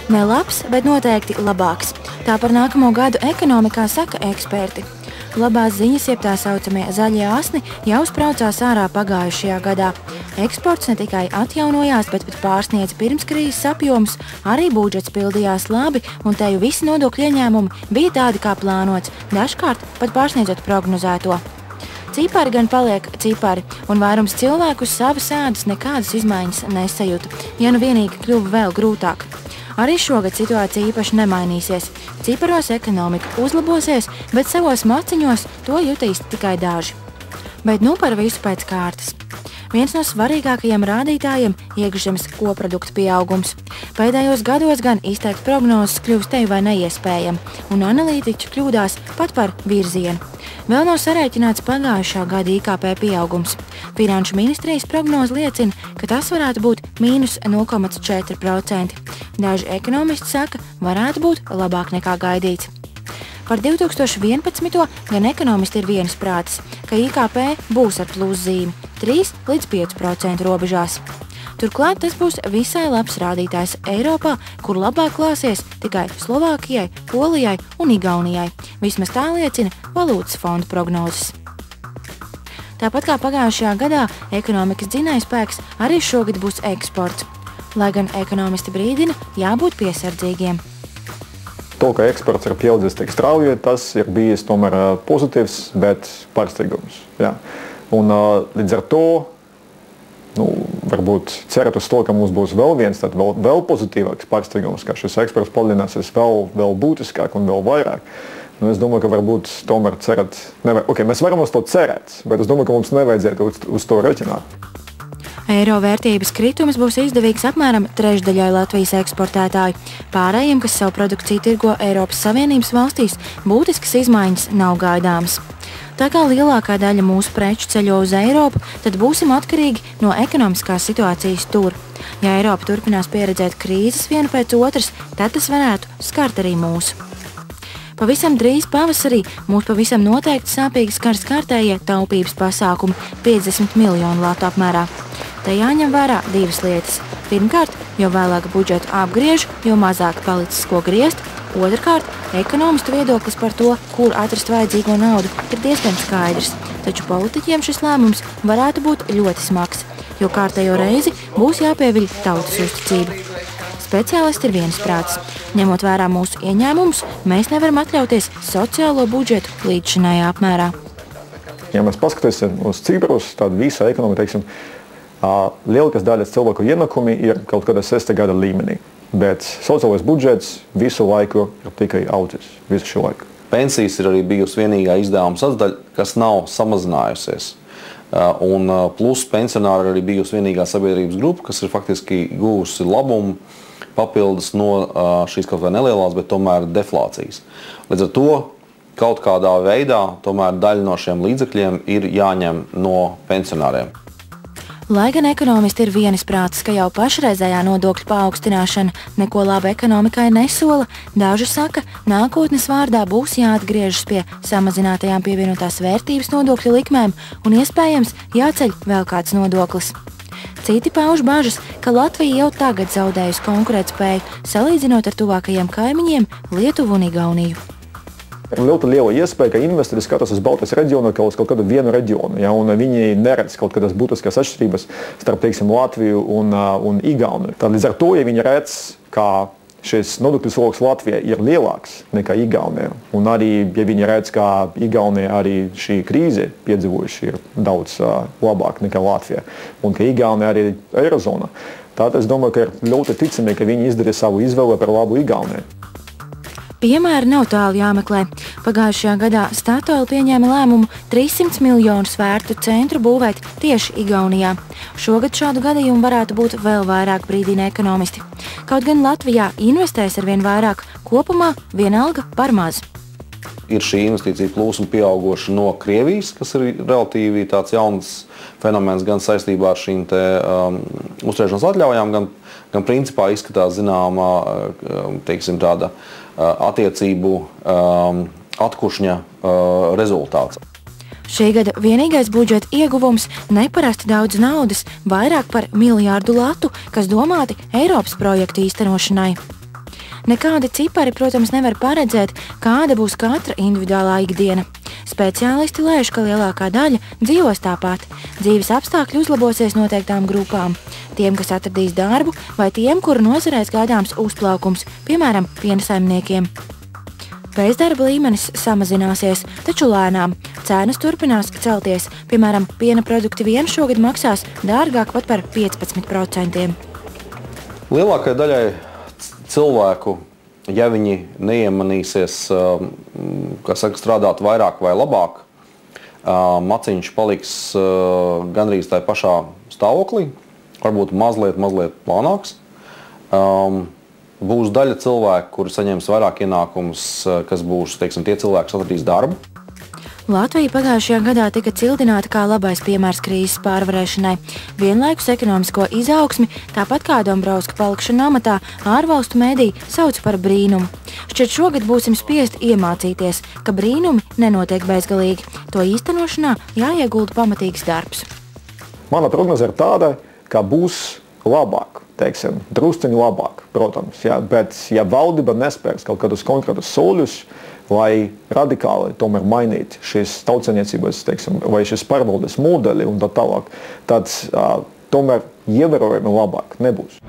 Nelabs, bet noteikti labāks. Tā par nākamo gadu ekonomikā saka eksperti. Labās ziņas, jeb tā saucamie zaļie asni, jau spraucās ārā pagājušajā gadā. Eksports ne tikai atjaunojās, bet pat pārsniedza pirmskrīzes apjomus, arī budžets pildījās labi, un teju visi nodokļu ieņēmumi bija tādi kā plānots, dažkārt pat pārsniedzot prognozēto. Cipari gan paliek cipari, un vairums cilvēku uz savas ēdas nekādas izmaiņas nesajūta, ja nu vienīgi kļuva vēl grūtāk. Arī šogad situācija īpaši nemainīsies. Ciparos ekonomika uzlabosies, bet savos maciņos to jutīs tikai daži. Bet nu par visu pēc kārtas. Viens no svarīgākajiem rādītājiem - iekšzemes koprodukta pieaugums. Pēdējos gados gan izteikt prognozes kļūst teju vai neiespējami, un analītiķi kļūdās pat par virzienu. Vēl nav sarēķināts pagājušā gada IKP pieaugums. Finanšu ministrijas prognoze liecina, ka tas varētu būt mīnus 0,4%. Daži ekonomisti saka, varētu būt labāk nekā gaidīts. Par 2011. gan ekonomisti ir viensprātis, ka IKP būs ar pluszīmi 3 līdz 5% robežās. Turklāt tas būs visai labs rādītājs Eiropā, kur labāk klāsies tikai Slovākijai, Polijai un Igaunijai. Vismaz tā liecina valūtas fonda prognozes. Tāpat kā pagājušajā gadā, ekonomikas dzinējspēks arī šogad būs eksports. Lai gan ekonomisti brīdina, jābūt piesardzīgiem. To, ka eksports ir pieaudzis tik strauji, tas ir bijis tomēr pozitīvs, bet pārsteigums. Jā. Un līdz ar to varbūt cerēt uz to, ka mums būs vēl viens vēl pozitīvāks pārsteigums, ka šis eksports palielināsies vēl būtiskāk un vēl vairāk. Es domāju, ka varbūt tomēr cerēt, mēs varam uz to cerēt, bet es domāju, ka mums nevajadzētu uz to reķināt. Eiro vērtības kritums būs izdevīgs apmēram trešdaļai Latvijas eksportētāju. Pārējiem, kas savu produkciju tirgo Eiropas Savienības valstīs, būtiskas izmaiņas nav gaidāmas. Tā kā lielākā daļa mūsu preču ceļo uz Eiropu, tad būsim atkarīgi no ekonomiskās situācijas tur. Ja Eiropa turpinās pieredzēt krīzes vienu pēc otras, tad tas varētu skart arī mūsu. Pavisam drīz pavasarī mūs pavisam noteikti sāpīgi skars kārtējie taupības pasākumi 50 miljonu latu apmērā. Te jāņem vērā divas lietas. Pirmkārt, jo vēlāk budžetu apgriež, jo mazāk palicis ko griezt. Otrkārt, ekonomistu viedoklis par to, kur atrast vajadzīgo naudu, ir diezgan skaidrs. Taču politiķiem šis lēmums varētu būt ļoti smags, jo kārtējo reizi būs jāpieviļ tautas uzticība. Speciālisti ir viensprātis. Ņemot vērā mūsu ieņēmumus, mēs nevaram atļauties sociālo budžetu līdzšinējā apmērā. Ja mēs paskatīsim uz ciprus, tad visa ekonomika, lielākās daļas cilvēku ienākumi ir kaut kādā 6. gada līmenī. Bet sociālais budžets visu laiku ir tikai audzis, visu šo laiku. Pensijas ir arī bijusi vienīgā izdevuma sadaļa, kas nav samazinājusies. Un plus pensionāri arī bijusi vienīgā sabiedrības grupa, kas ir faktiski guvusi labumu papildus no šīs kaut vai nelielās, bet tomēr deflācijas. Līdz ar to kaut kādā veidā tomēr daļa no šiem līdzekļiem ir jāņem no pensionāriem. Lai gan ekonomisti ir vienisprātis, ka jau pašreizējā nodokļu paaugstināšana neko labu ekonomikai nesola, daži saka, nākotnes vārdā būs jāatgriežas pie samazinātajām pievienotās vērtības nodokļu likmēm un iespējams jāceļ vēl kāds nodoklis. Citi pauž bažas, ka Latvija jau tagad zaudējusi konkurētspēju, salīdzinot ar tuvākajiem kaimiņiem Lietuvu un Igauniju. Ir ļoti liela iespēja, ka investori skatās uz Baltijas reģionu kā uz kaut kādu vienu reģionu, un viņi neredz kaut kādas būtiskas atšķirības starp, Latviju un Igauniju. Tad līdz ar to, ja viņi redz, ka šis nodokļu sloks Latvijai ir lielāks nekā Igaunijā, un arī, ja viņi redz, ka Igaunijā arī šī krīze piedzīvojuši ir daudz labāk nekā Latvijā, un ka Igaunijā arī Eirozona, tad es domāju, ka ir ļoti ticami, ka viņi izdarīja savu izvēli par labu Igaunijai. Piemēri nav tālu jāmeklē. Pagājušajā gadā Statoil pieņēma lēmumu 300 miljonus vērtu centru būvēt tieši Igaunijā. Šogad šādu gadījumu varētu būt vēl vairāk, brīdina ekonomisti. Kaut gan Latvijā investēs arvien vairāk, kopumā vienalga par maz. Ir šī investīcija plūsma pieaugoša no Krievijas, kas ir relatīvi tāds jauns fenomens gan saistībā ar šīm uzturēšanas atļaujām, gan principā izskatās zināmā, tāda attiecību atkušņa rezultāts. Šī gada vienīgais budžeta ieguvums neparasti daudz naudas, vairāk par 1 miljārdu latu, kas domāti Eiropas projektu īstenošanai. Nekādi cipari, protams, nevar paredzēt, kāda būs katra individuālā ikdiena. Speciālisti lēš, ka lielākā daļa dzīvos tāpat. Dzīves apstākļi uzlabosies noteiktām grupām. Tiem, kas atradīs darbu, vai tiem, kuru nozarēs gaidāms uzplaukums, piemēram, piensaimniekiem. Bezdarba līmenis samazināsies, taču lēnām. Cenas turpinās celties. Piemēram, piena produkti vien šogad maksās dārgāk pat par 15%. Lielākajai daļai cilvēku, ja viņi neiemanīsies, strādāt vairāk vai labāk, maciņš paliks gandrīz tajā pašā stāvoklī, varbūt mazliet plānāks. Būs daļa cilvēku, kuri saņems vairāk ienākumus, kas būs, teiksim, tie cilvēki, kas atradīs darbu. Latvija pagājušajā gadā tika cildināta kā labais piemērs krīzes pārvarēšanai. Vienlaikus ekonomisko izaugsmi, tāpat kā Dombrovska palikšana amatā, ārvalstu mediji sauc par brīnumu. Šķiet, šogad būsim spiesti iemācīties, ka brīnumi nenotiek bezgalīgi. To īstenošanā jāiegulda pamatīgs darbs. Mana prognoze ir tāda, ka būs labāk. Teiksim, drusciņi labāk, protams, jā, bet ja valdība nespērs kaut kādus konkrētus soļus, lai radikāli tomēr mainītu šīs tautsēmniecības, teiksim, vai šīs pārvaldes modeli un tā tālāk, tad tomēr ievērojami labāk nebūs.